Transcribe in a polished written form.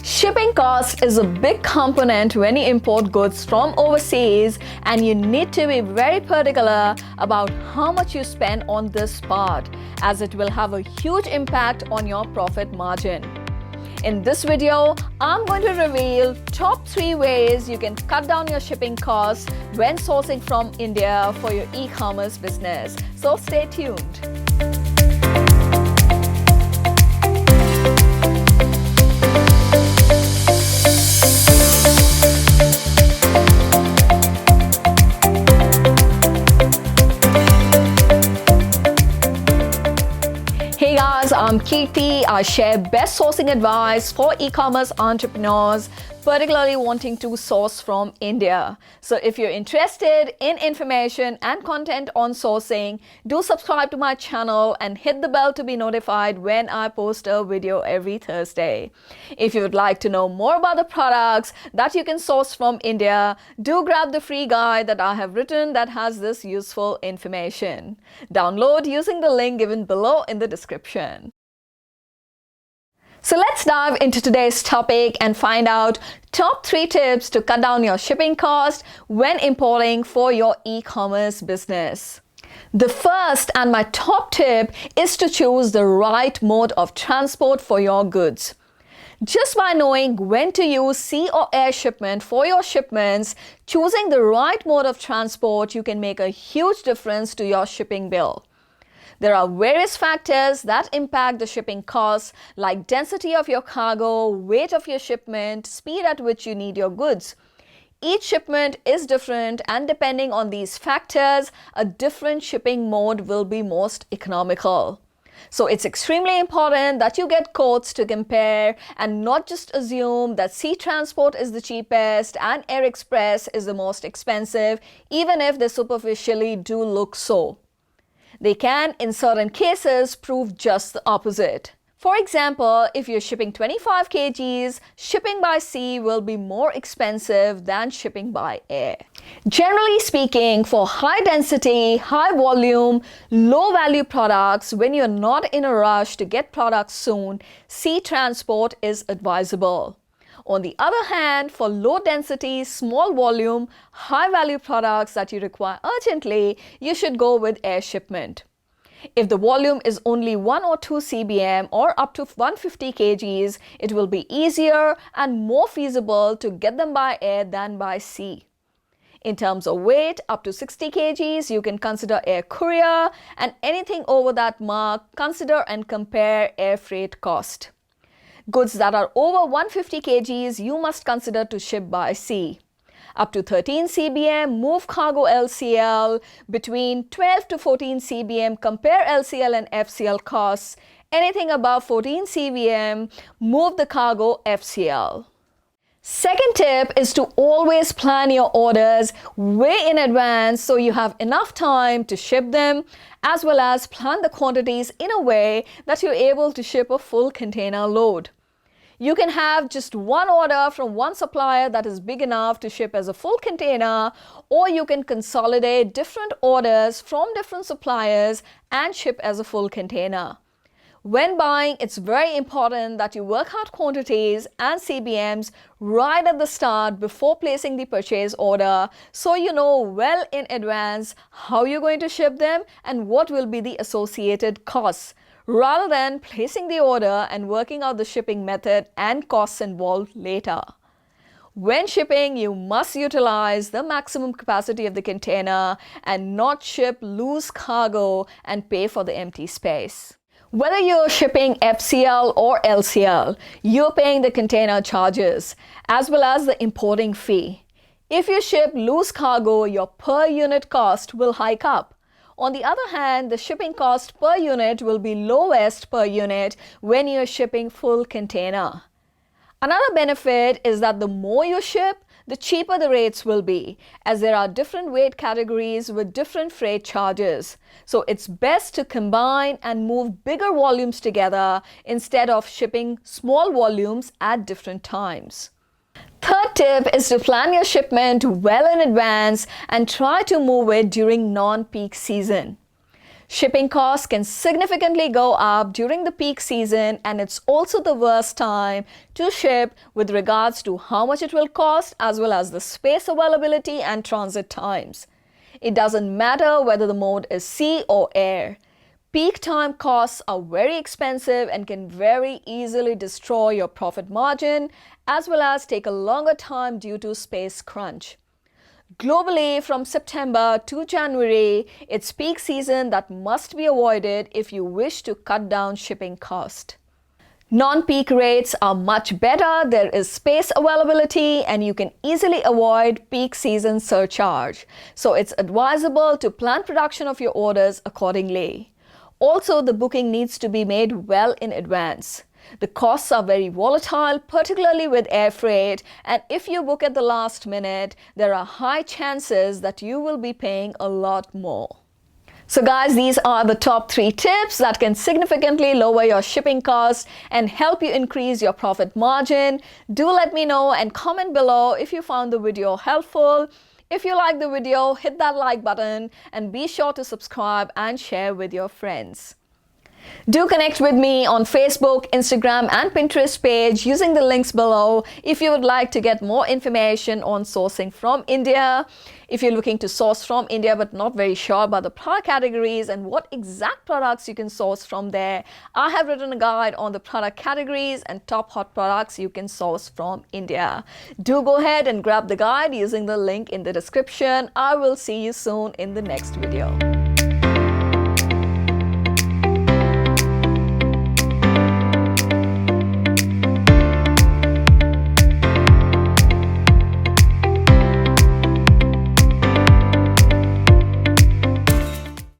Shipping cost is a big component when you import goods from overseas, and you need to be very particular about how much you spend on this part, as it will have a huge impact on your profit margin. In this video, I'm going to reveal top 3 ways you can cut down your shipping costs when sourcing from India for your e-commerce business. So stay tuned. Hey guys, I'm Kirti. I share best sourcing advice for e-commerce entrepreneurs, particularly wanting to source from India. So if you're interested in information and content on sourcing, do subscribe to my channel and hit the bell to be notified when I post a video every Thursday. If you would like to know more about the products that you can source from India, do grab the free guide that I have written that has this useful information. Download using the link given below in the description. So let's dive into today's topic and find out top 3 tips to cut down your shipping cost when importing for your e-commerce business. The first and my top tip is to choose the right mode of transport for your goods. Just by knowing when to use sea or air shipment for your shipments, choosing the right mode of transport, you can make a huge difference to your shipping bill. There are various factors that impact the shipping costs, like density of your cargo, weight of your shipment, speed at which you need your goods. Each shipment is different, and depending on these factors, a different shipping mode will be most economical. So it's extremely important that you get quotes to compare and not just assume that sea transport is the cheapest and air express is the most expensive, even if they superficially do look so. They can, in certain cases, prove just the opposite. For example, if you're shipping 25 kgs, shipping by sea will be more expensive than shipping by air. Generally speaking, for high density, high volume, low value products, when you're not in a rush to get products soon, sea transport is advisable. On the other hand, for low density, small volume, high value products that you require urgently, you should go with air shipment. If the volume is only 1 or 2 cbm or up to 150 kgs, it will be easier and more feasible to get them by air than by sea. In terms of weight, up to 60 kgs, you can consider air courier, and anything over that mark, consider and compare air freight cost. Goods that are over 150 kgs, you must consider to ship by sea. Up to 13 cbm, move cargo LCL. Between 12 to 14 cbm, compare LCL and FCL costs. Anything above 14 cbm, move the cargo FCL. Second tip is to always plan your orders way in advance so you have enough time to ship them, as well as plan the quantities in a way that you're able to ship a full container load. You can have just one order from one supplier that is big enough to ship as a full container, or you can consolidate different orders from different suppliers and ship as a full container. When buying, it's very important that you work out quantities and CBMs right at the start before placing the purchase order, so you know well in advance how you're going to ship them and what will be the associated costs, rather than placing the order and working out the shipping method and costs involved later. When shipping, you must utilize the maximum capacity of the container and not ship loose cargo and pay for the empty space. Whether you're shipping FCL or LCL, you're paying the container charges as well as the importing fee. If you ship loose cargo, your per unit cost will hike up. On the other hand, the shipping cost per unit will be lowest per unit when you're shipping full container. Another benefit is that the more you ship, the cheaper the rates will be, as there are different weight categories with different freight charges. So it's best to combine and move bigger volumes together instead of shipping small volumes at different times. Third tip is to plan your shipment well in advance and try to move it during non-peak season. Shipping costs can significantly go up during the peak season, and it's also the worst time to ship with regards to how much it will cost as well as the space availability and transit times. It doesn't matter whether the mode is sea or air. Peak time costs are very expensive and can very easily destroy your profit margin as well as take a longer time due to space crunch. Globally, from September to January, it's peak season that must be avoided if you wish to cut down shipping cost. Non-peak rates are much better, there is space availability, and you can easily avoid peak season surcharge. So it's advisable to plan production of your orders accordingly. Also, the booking needs to be made well in advance. The costs are very volatile, particularly with air freight, and if you book at the last minute, there are high chances that you will be paying a lot more. So guys, these are the top 3 tips that can significantly lower your shipping costs and help you increase your profit margin. Do let me know and comment below if you found the video helpful. If you like the video, hit that like button and be sure to subscribe and share with your friends. Do connect with me on Facebook, Instagram and Pinterest page using the links below if you would like to get more information on sourcing from India. If you're looking to source from India but not very sure about the product categories and what exact products you can source from there, I have written a guide on the product categories and top hot products you can source from India. Do go ahead and grab the guide using the link in the description. I will see you soon in the next video.